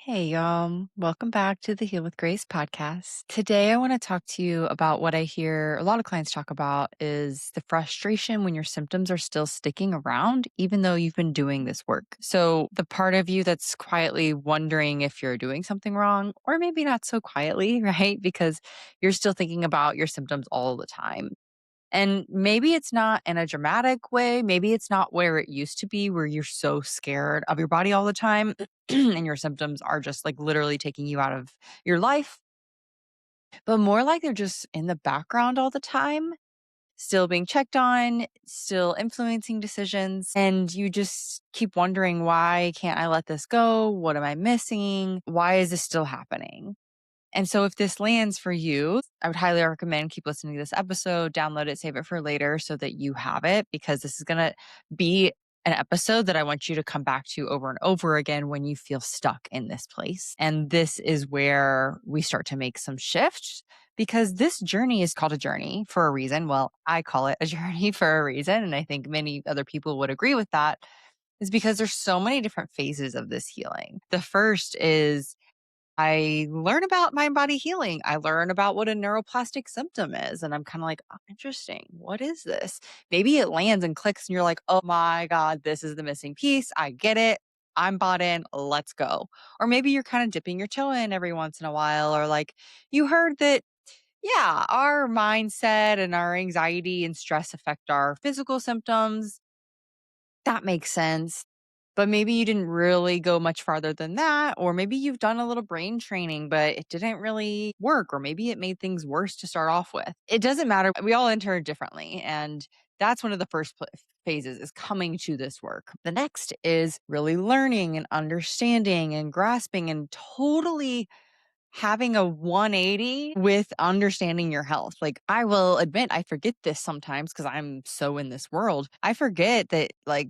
Hey, welcome back to the Heal with Grace podcast. Today, I want to talk to you about what I hear a lot of clients talk about is the frustration when your symptoms are still sticking around, even though you've been doing this work. So, the part of you that's quietly wondering if you're doing something wrong, or maybe not so quietly, right? Because you're still thinking about your symptoms all the time. And maybe it's not in a dramatic way. Maybe it's not where it used to be, where you're so scared of your body all the time and your symptoms are just like literally taking you out of your life, but more like they're just in the background all the time, still being checked on, still influencing decisions. And you just keep wondering, why can't I let this go? What am I missing? Why is this still happening? And so if this lands for you, I would highly recommend keep listening to this episode, download it, save it for later so that you have it, because this is going to be an episode that I want you to come back to over and over again when you feel stuck in this place. And this is where we start to make some shifts, because this journey is called a journey for a reason. Well, I call it a journey for a reason. And I think many other people would agree with that, is because there's so many different phases of this healing. The first is I learn about mind body healing. I learn about what a neuroplastic symptom is. And I'm kind of like, oh, interesting. What is this? Maybe it lands and clicks and you're like, oh my God, this is the missing piece. I get it. I'm bought in. Let's go. Or maybe you're kind of dipping your toe in every once in a while. Or like you heard that, yeah, our mindset and our anxiety and stress affect our physical symptoms. That makes sense. But maybe you didn't really go much farther than that, or maybe you've done a little brain training, but it didn't really work, or maybe it made things worse to start off with. It doesn't matter. We all enter differently. And that's one of the first phases, is coming to this work. The next is really learning and understanding and grasping and totally having a 180 with understanding your health. Like, I will admit, I forget this sometimes because I'm so in this world. I forget that, like,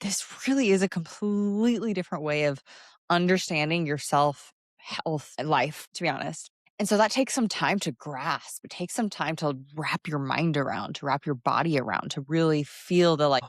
this really is a completely different way of understanding yourself, health, and life, to be honest. And so that takes some time to grasp. It takes some time to wrap your mind around, to wrap your body around, to really feel the like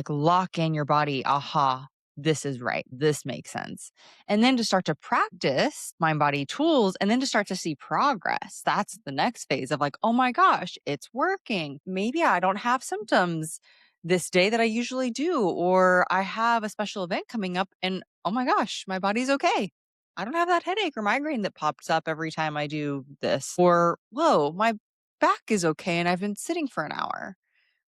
lock in your body. Aha, this is right. This makes sense. And then to start to practice mind body tools and then to start to see progress. That's the next phase of like, oh my gosh, it's working. Maybe I don't have symptoms this day that I usually do, or I have a special event coming up and oh my gosh, my body's okay. I don't have that headache or migraine that pops up every time I do this. Or, whoa, my back is okay and I've been sitting for an hour.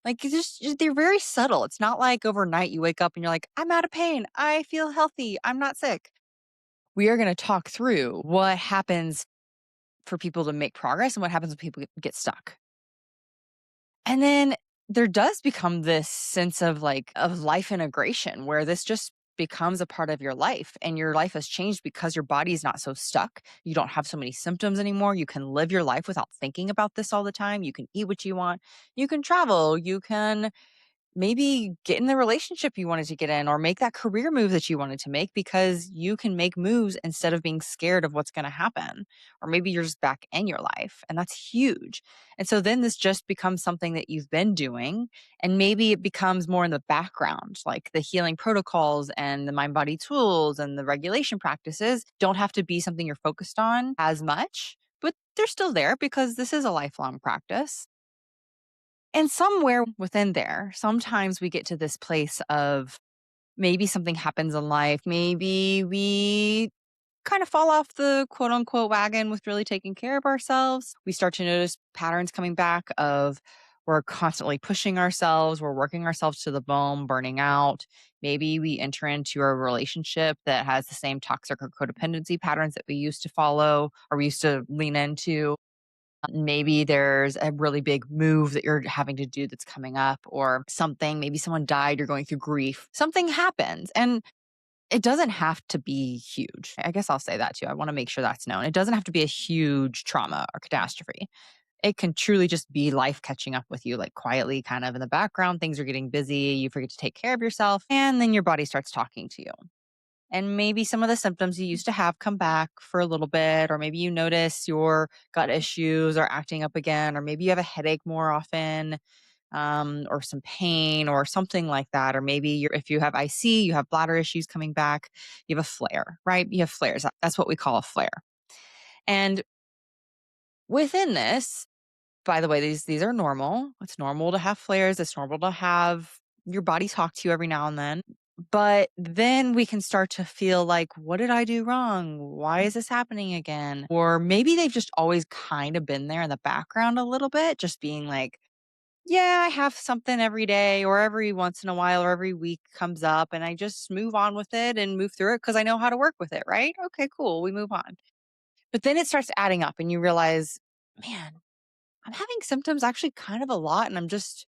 Like, it's just they're very subtle. It's not like overnight you wake up and you're like, "I'm out of pain. I feel healthy. I'm not sick." We are gonna talk through what happens for people to make progress and what happens when people get stuck. And then there does become this sense of of life integration where this just becomes a part of your life, and your life has changed because your body is not so stuck. You don't have so many symptoms anymore. You can live your life without thinking about this all the time. You can eat what you want. You can travel. You can maybe get in the relationship you wanted to get in, or make that career move that you wanted to make, because you can make moves instead of being scared of what's going to happen. Or maybe you're just back in your life, and that's huge. And so then this just becomes something that you've been doing, and maybe it becomes more in the background, like the healing protocols and the mind body tools and the regulation practices don't have to be something you're focused on as much, but they're still there because this is a lifelong practice. And somewhere within there, sometimes we get to this place of maybe something happens in life. Maybe we kind of fall off the quote unquote wagon with really taking care of ourselves. We start to notice patterns coming back of we're constantly pushing ourselves, we're working ourselves to the bone, burning out. Maybe we enter into a relationship that has the same toxic or codependency patterns that we used to follow or we used to lean into. Maybe there's a really big move that you're having to do that's coming up, or something. Maybe someone died, you're going through grief. Something happens. And it doesn't have to be huge. I guess I'll say that too. I want to make sure that's known. It doesn't have to be a huge trauma or catastrophe. It can truly just be life catching up with you, like quietly, kind of in the background. Things are getting busy. You forget to take care of yourself. And then your body starts talking to you. And maybe some of the symptoms you used to have come back for a little bit, or maybe you notice your gut issues are acting up again, or maybe you have a headache more often. or some pain or something like that. Or maybe if you have IC, you have bladder issues coming back, you have a flare, right? You have flares. That's what we call a flare. And within this, by the way, these are normal. It's normal to have flares. It's normal to have your body talk to you every now and then. But then we can start to feel like, what did I do wrong? Why is this happening again? Or maybe they've just always kind of been there in the background a little bit, just being like, yeah, I have something every day or every once in a while or every week comes up and I just move on with it and move through it because I know how to work with it, right? Okay, cool. We move on. But then it starts adding up and you realize, man, I'm having symptoms actually kind of a lot and I'm just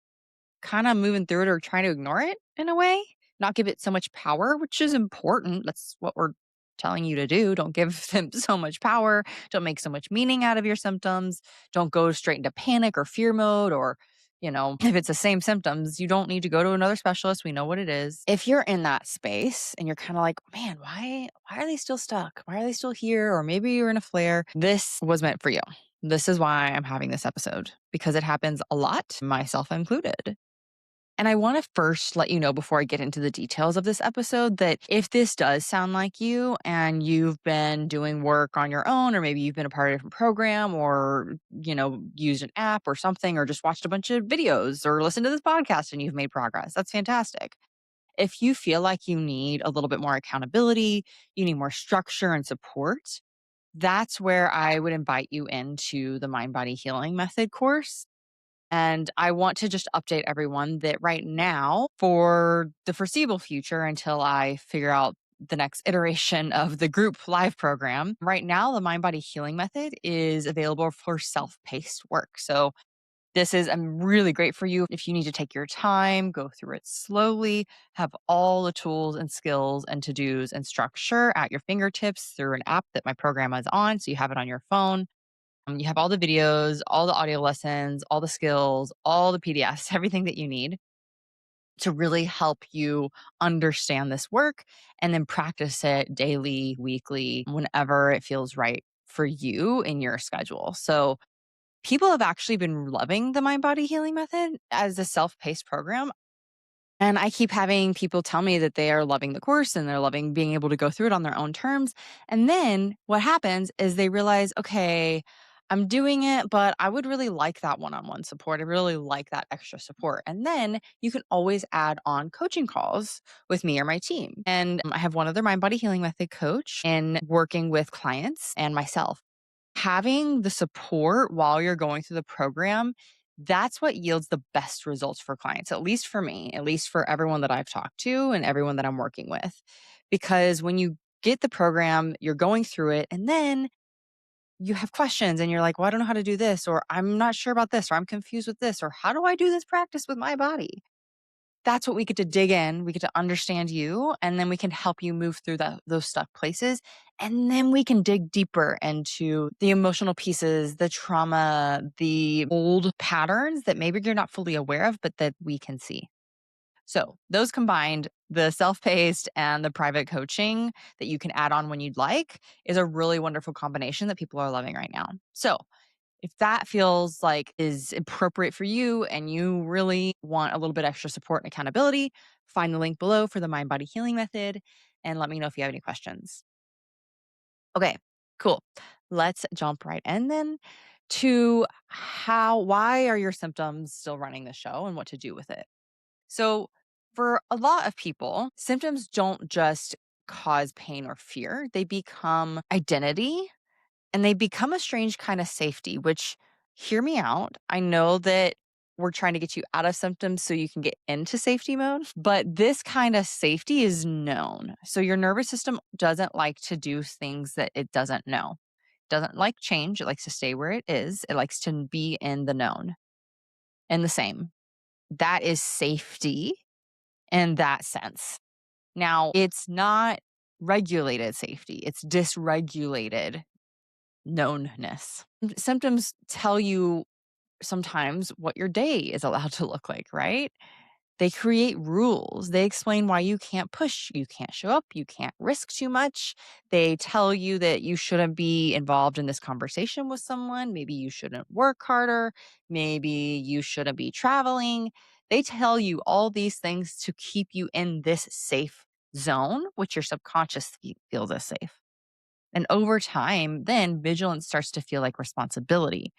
kind of moving through it or trying to ignore it in a way, not give it so much power, which is important. That's what we're telling you to do. Don't give them so much power. Don't make so much meaning out of your symptoms. Don't go straight into panic or fear mode or if it's the same symptoms, you don't need to go to another specialist. We know what it is. If you're in that space and you're kind of like, man, why are they still stuck? Why are they still here? Or maybe you're in a flare. This was meant for you. This is why I'm having this episode because it happens a lot, myself included. And I want to first let you know before I get into the details of this episode that if this does sound like you and you've been doing work on your own, or maybe you've been a part of a different program or, used an app or something, or just watched a bunch of videos or listened to this podcast and you've made progress, that's fantastic. If you feel like you need a little bit more accountability, you need more structure and support, that's where I would invite you into the Mind Body Healing Method course. And I want to just update everyone that right now, for the foreseeable future, until I figure out the next iteration of the group live program, right now, the Mind Body Healing Method is available for self paced work. So, this is really great for you if you need to take your time, go through it slowly, have all the tools and skills and to dos and structure at your fingertips through an app that my program is on. So, you have it on your phone. You have all the videos, all the audio lessons, all the skills, all the PDFs, everything that you need to really help you understand this work and then practice it daily, weekly, whenever it feels right for you in your schedule. So, people have actually been loving the Mind Body Healing Method as a self paced program. And I keep having people tell me that they are loving the course and they're loving being able to go through it on their own terms. And then what happens is they realize, okay, I'm doing it, but I would really like that one on one support. I really like that extra support. And then you can always add on coaching calls with me or my team. And I have one other Mind Body Healing Method coach in working with clients and myself. Having the support while you're going through the program, that's what yields the best results for clients, at least for me, at least for everyone that I've talked to and everyone that I'm working with. Because when you get the program, you're going through it, and then you have questions and you're like, well, I don't know how to do this, or I'm not sure about this, or I'm confused with this, or how do I do this practice with my body? That's what we get to dig in. We get to understand you, and then we can help you move through those stuck places. And then we can dig deeper into the emotional pieces, the trauma, the old patterns that maybe you're not fully aware of, but that we can see. So, those combined, the self paced and the private coaching that you can add on when you'd like, is a really wonderful combination that people are loving right now. So, if that feels like is appropriate for you and you really want a little bit extra support and accountability, find the link below for the Mind Body Healing Method and let me know if you have any questions. Okay, cool. Let's jump right in then to why are your symptoms still running the show and what to do with it? So, for a lot of people, symptoms don't just cause pain or fear, they become identity and they become a strange kind of safety, which, hear me out. I know that we're trying to get you out of symptoms so you can get into safety mode, but this kind of safety is known. So your nervous system doesn't like to do things that it doesn't know. It doesn't like change. It likes to stay where it is. It likes to be in the known and the same. That is safety in that sense. Now, it's not regulated safety. It's dysregulated knownness. Symptoms tell you sometimes what your day is allowed to look like, right? They create rules. They explain why you can't push, you can't show up, you can't risk too much. They tell you that you shouldn't be involved in this conversation with someone. Maybe you shouldn't work harder. Maybe you shouldn't be traveling. They tell you all these things to keep you in this safe zone, which your subconscious feels as safe. And over time, then vigilance starts to feel like responsibility.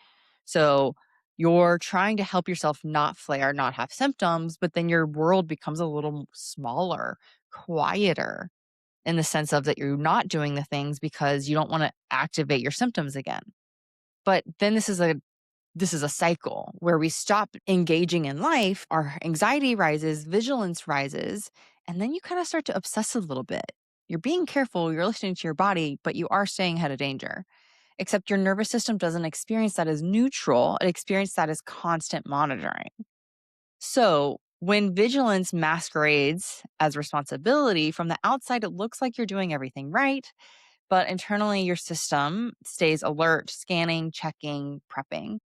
So you're trying to help yourself not flare, not have symptoms, but then your world becomes a little smaller, quieter in the sense of that you're not doing the things because you don't want to activate your symptoms again. But then this is a cycle where we stop engaging in life, our anxiety rises, vigilance rises, and then you kind of start to obsess a little bit. You're being careful, you're listening to your body, but you are staying ahead of danger. Except your nervous system doesn't experience that as neutral, it experiences that as constant monitoring. So, when vigilance masquerades as responsibility, from the outside, it looks like you're doing everything right, but internally, your system stays alert, scanning, checking, prepping.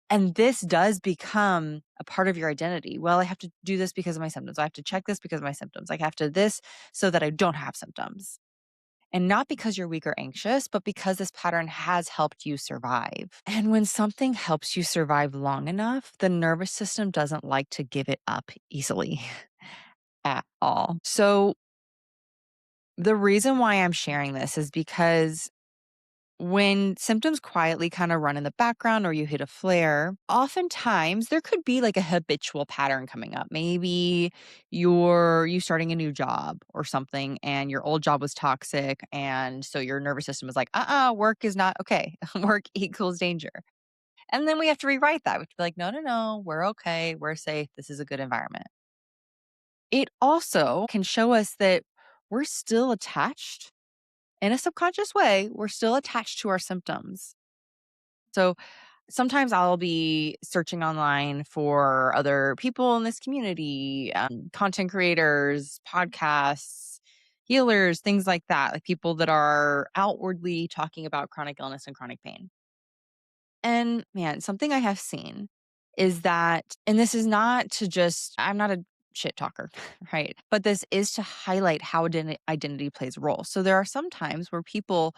And this does become a part of your identity. Well, I have to do this because of my symptoms. I have to check this because of my symptoms. I have to this so that I don't have symptoms. And not because you're weak or anxious, but because this pattern has helped you survive. And when something helps you survive long enough, the nervous system doesn't like to give it up easily at all. So, the reason why I'm sharing this is because when symptoms quietly kind of run in the background or you hit a flare, oftentimes there could be like a habitual pattern coming up. Maybe you starting a new job or something and your old job was toxic and so your nervous system is like, work is not okay. Work equals danger. And then we have to rewrite that. We have to be like, no, no, no, we're okay. We're safe. This is a good environment. It also can show us that we're still attached in a subconscious way. We're still attached to our symptoms. So sometimes I'll be searching online for other people in this community, content creators, podcasts, healers, things like that, like people that are outwardly talking about chronic illness and chronic pain. And man, something I have seen is that, and this is not to just, I'm not a shit talker, right? But this is to highlight how identity plays a role. So there are some times where people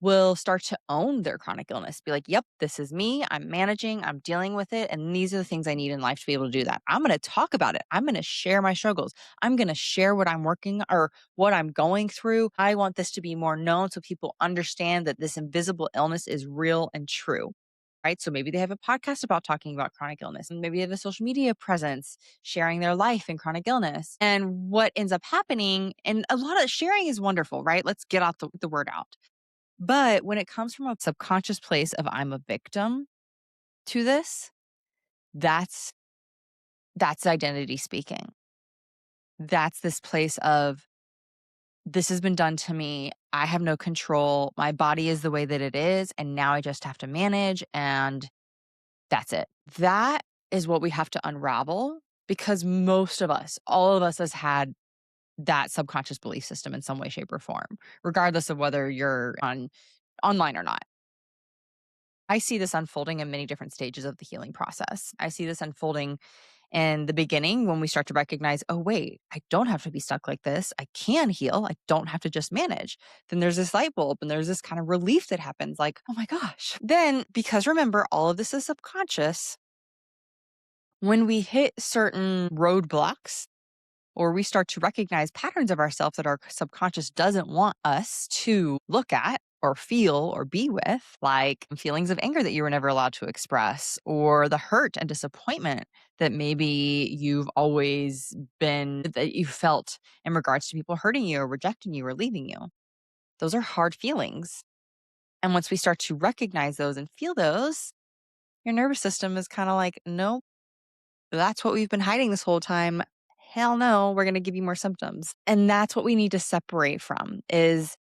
will start to own their chronic illness. Be like, yep, this is me. I'm managing, I'm dealing with it. And these are the things I need in life to be able to do that. I'm going to talk about it. I'm going to share my struggles. I'm going to share what I'm working or what I'm going through. I want this to be more known so people understand that this invisible illness is real and true. Right. So maybe they have a podcast about talking about chronic illness, and maybe they have a social media presence sharing their life in chronic illness. And what ends up happening, and a lot of sharing is wonderful, right? Let's get out the word out. But when it comes from a subconscious place of I'm a victim to this, that's that's identity speaking. That's this place of this has been done to me. I have no control. My body is the way that it is. And now I just have to manage. And that's it. That is what we have to unravel because most of us, all of us has had that subconscious belief system in some way, shape, or form, regardless of whether you're online or not. I see this unfolding in many different stages of the healing process. I see this unfolding in the beginning when we start to recognize, oh, wait, I don't have to be stuck like this. I can heal. I don't have to just manage. Then there's this light bulb and there's this kind of relief that happens like, oh my gosh. Then, because remember, all of this is subconscious, when we hit certain roadblocks or we start to recognize patterns of ourselves that our subconscious doesn't want us to look at or feel or be with, like feelings of anger that you were never allowed to express, or the hurt and disappointment that maybe you've always been, that you felt in regards to people hurting you or rejecting you or leaving you. Those are hard feelings. And once we start to recognize those and feel those, your nervous system is kind of like, nope, that's what we've been hiding this whole time. Hell no, we're going to give you more symptoms. And that's what we need to separate from is,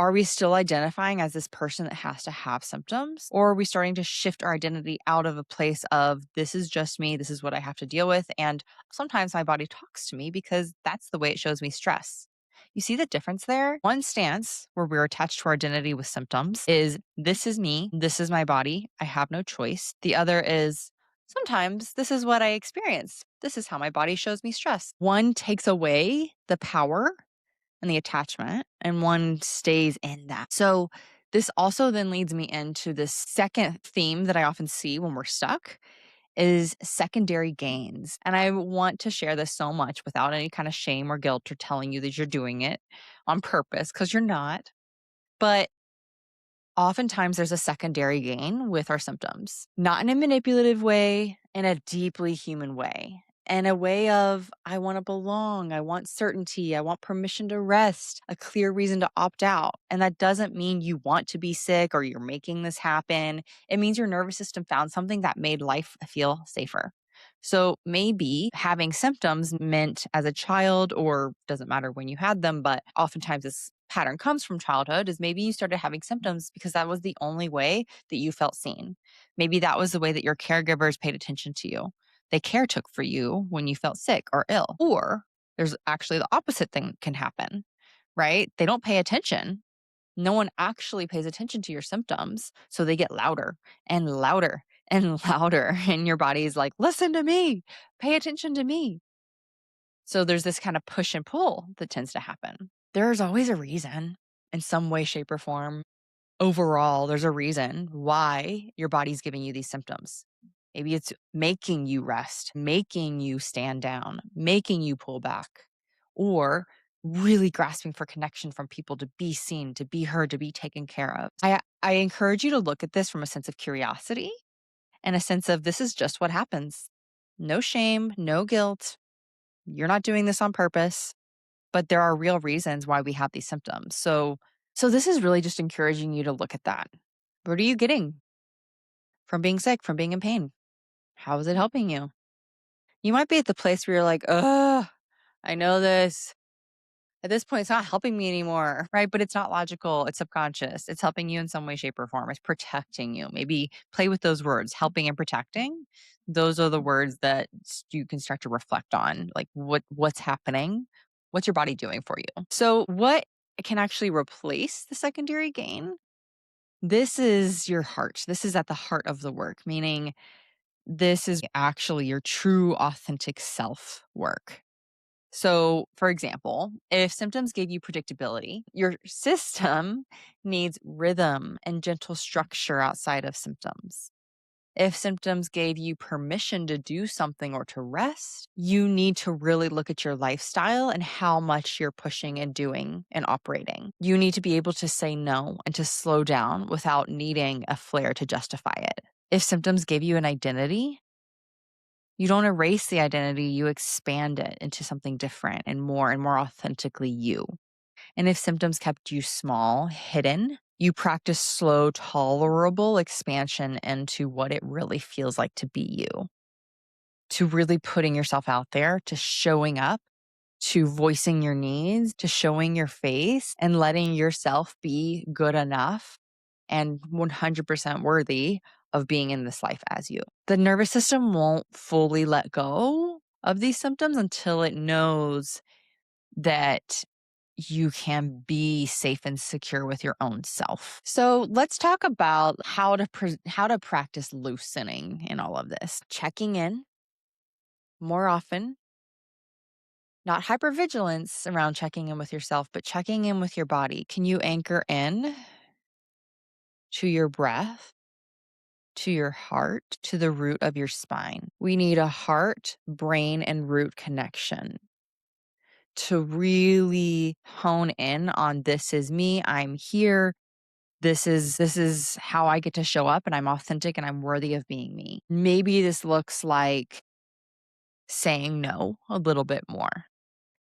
are we still identifying as this person that has to have symptoms? Or are we starting to shift our identity out of a place of this is just me, this is what I have to deal with. And sometimes my body talks to me because that's the way it shows me stress. You see the difference there? One stance where we're attached to our identity with symptoms is this is me, this is my body, I have no choice. The other is Sometimes this is what I experience. This is how my body shows me stress. One takes away the power and the attachment, and one stays in that. So, this also then leads me into this second theme that I often see when we're stuck is secondary gains. And I want to share this so much without any kind of shame or guilt or telling you that you're doing it on purpose because you're not. But oftentimes there's a secondary gain with our symptoms, not in a manipulative way, in a deeply human way. And a way of, I want to belong, I want certainty, I want permission to rest, a clear reason to opt out. And that doesn't mean you want to be sick or you're making this happen. It means your nervous system found something that made life feel safer. So maybe having symptoms meant as a child, or doesn't matter when you had them, but oftentimes this pattern comes from childhood, is maybe you started having symptoms because that was the only way that you felt seen. Maybe that was the way that your caregivers paid attention to you. They care took for you when you felt sick or ill. Or there's actually the opposite thing can happen, right? They don't pay attention. No one actually pays attention to your symptoms. So they get louder and louder and louder. And your body is like, listen to me, pay attention to me. So there's this kind of push and pull that tends to happen. There's always a reason in some way, shape, or form. Overall, there's a reason why your body's giving you these symptoms. Maybe it's making you rest, making you stand down, making you pull back, or really grasping for connection from people to be seen, to be heard, to be taken care of. I encourage you to look at this from a sense of curiosity and a sense of this is just what happens. No shame, no guilt. You're not doing this on purpose, but there are real reasons why we have these symptoms. So this is really just encouraging you to look at that. What are you getting from being sick, from being in pain? How is it helping you? You might be at the place where you're like, ugh, I know this. At this point, it's not helping me anymore, right? But it's not logical. It's subconscious. It's helping you in some way, shape, or form. It's protecting you. Maybe play with those words, helping and protecting. Those are the words that you can start to reflect on. Like what's happening? What's your body doing for you? So what can actually replace the secondary gain? This is your heart. This is at the heart of the work, meaning this is actually your true, authentic self work. So, for example, if symptoms gave you predictability, your system needs rhythm and gentle structure outside of symptoms. If symptoms gave you permission to do something or to rest, you need to really look at your lifestyle and how much you're pushing and doing and operating. You need to be able to say no and to slow down without needing a flare to justify it. If symptoms gave you an identity, you don't erase the identity, you expand it into something different and more authentically you. And if symptoms kept you small, hidden, you practice slow, tolerable expansion into what it really feels like to be you, to really putting yourself out there, to showing up, to voicing your needs, to showing your face and letting yourself be good enough and 100% worthy of being in this life as you. The nervous system won't fully let go of these symptoms until it knows that you can be safe and secure with your own self. So let's talk about how to practice loosening in all of this. Checking in more often, not hypervigilance around checking in with yourself, but checking in with your body. Can you anchor in to your breath, to your heart, to the root of your spine? We need a heart, brain, and root connection to really hone in on this is me, I'm here. This is how I get to show up and I'm authentic and I'm worthy of being me. Maybe this looks like saying no a little bit more.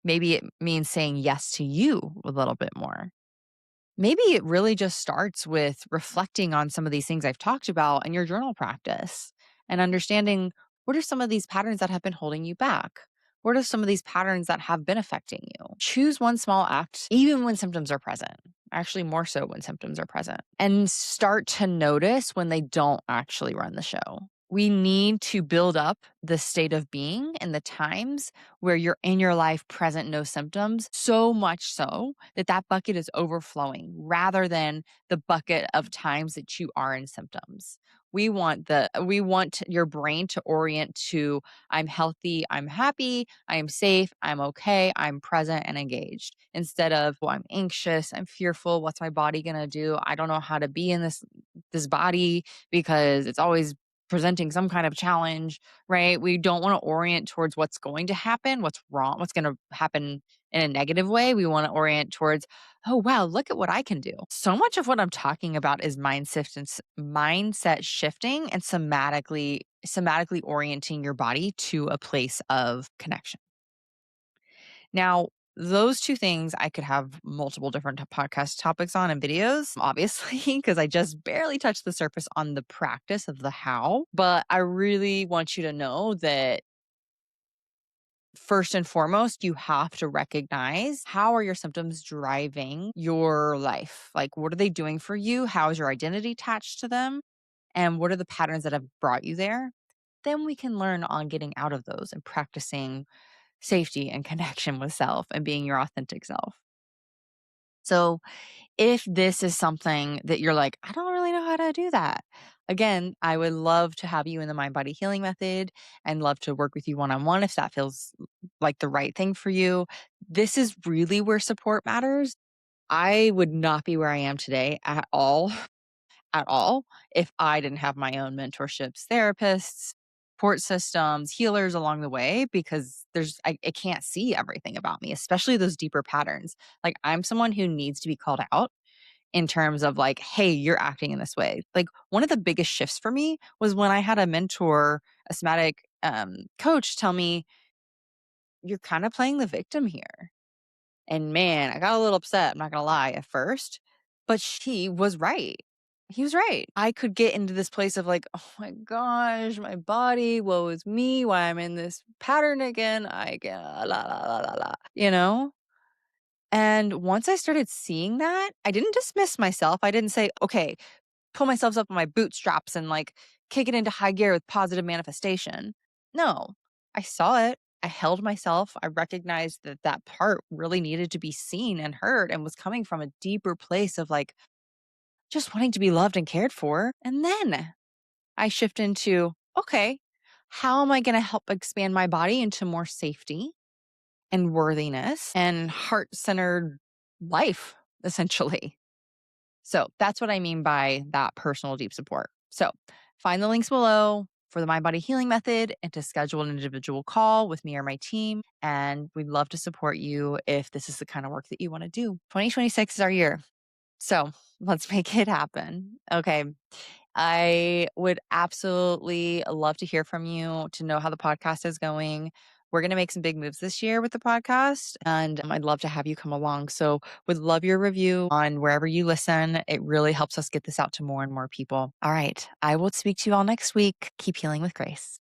Maybe it means saying yes to you a little bit more. Maybe it really just starts with reflecting on some of these things I've talked about in your journal practice and understanding what are some of these patterns that have been holding you back? What are some of these patterns that have been affecting you? Choose one small act, even when symptoms are present, actually, more so when symptoms are present, and start to notice when they don't actually run the show. We need to build up the state of being and the times where you're in your life present, no symptoms, so much so that that bucket is overflowing rather than the bucket of times that you are in symptoms. We want your brain to orient to I'm healthy, I'm happy, I am safe, I'm okay, I'm present and engaged. Instead of, well, I'm anxious, I'm fearful, what's my body going to do? I don't know how to be in this body because it's always presenting some kind of challenge, right? We don't want to orient towards what's going to happen, what's wrong, what's going to happen in a negative way. We want to orient towards, oh, wow, look at what I can do. So much of what I'm talking about is mindset shifting and somatically orienting your body to a place of connection. Now, those two things I could have multiple different podcast topics on and videos, obviously, because I just barely touched the surface on the practice of the how. But I really want you to know that first and foremost, you have to recognize how are your symptoms driving your life? Like, what are they doing for you? How is your identity attached to them? And what are the patterns that have brought you there? Then we can learn on getting out of those and practicing safety and connection with self and being your authentic self. So, if this is something that you're like, I don't really know how to do that. Again, I would love to have you in the mind body healing method and love to work with you one on one if that feels like the right thing for you. This is really where support matters. I would not be where I am today at all if I didn't have my own mentorships, therapists, support systems, healers along the way because I can't see everything about me, especially those deeper patterns. Like I'm someone who needs to be called out in terms of like, hey, you're acting in this way. Like one of the biggest shifts for me was when I had a mentor, a somatic coach tell me, you're kind of playing the victim here. And man, I got a little upset, I'm not gonna lie at first, but she was right. He was right. I could get into this place of like, oh my gosh, my body, woe is me, why I'm in this pattern again. I get la la la la la, you know? And once I started seeing that, I didn't dismiss myself. I didn't say, okay, pull myself up on my bootstraps and like kick it into high gear with positive manifestation. No, I saw it. I held myself. I recognized that that part really needed to be seen and heard and was coming from a deeper place of like just wanting to be loved and cared for. And then I shift into, okay, how am I going to help expand my body into more safety and worthiness and heart centered life, essentially? So that's what I mean by that personal deep support. So find the links below for the Mind Body Healing Method and to schedule an individual call with me or my team. And we'd love to support you if this is the kind of work that you want to do. 2026 is our year. So let's make it happen. Okay. I would absolutely love to hear from you to know how the podcast is going. We're going to make some big moves this year with the podcast, and I'd love to have you come along. So, would love your review on wherever you listen. It really helps us get this out to more and more people. All right. I will speak to you all next week. Keep healing with grace.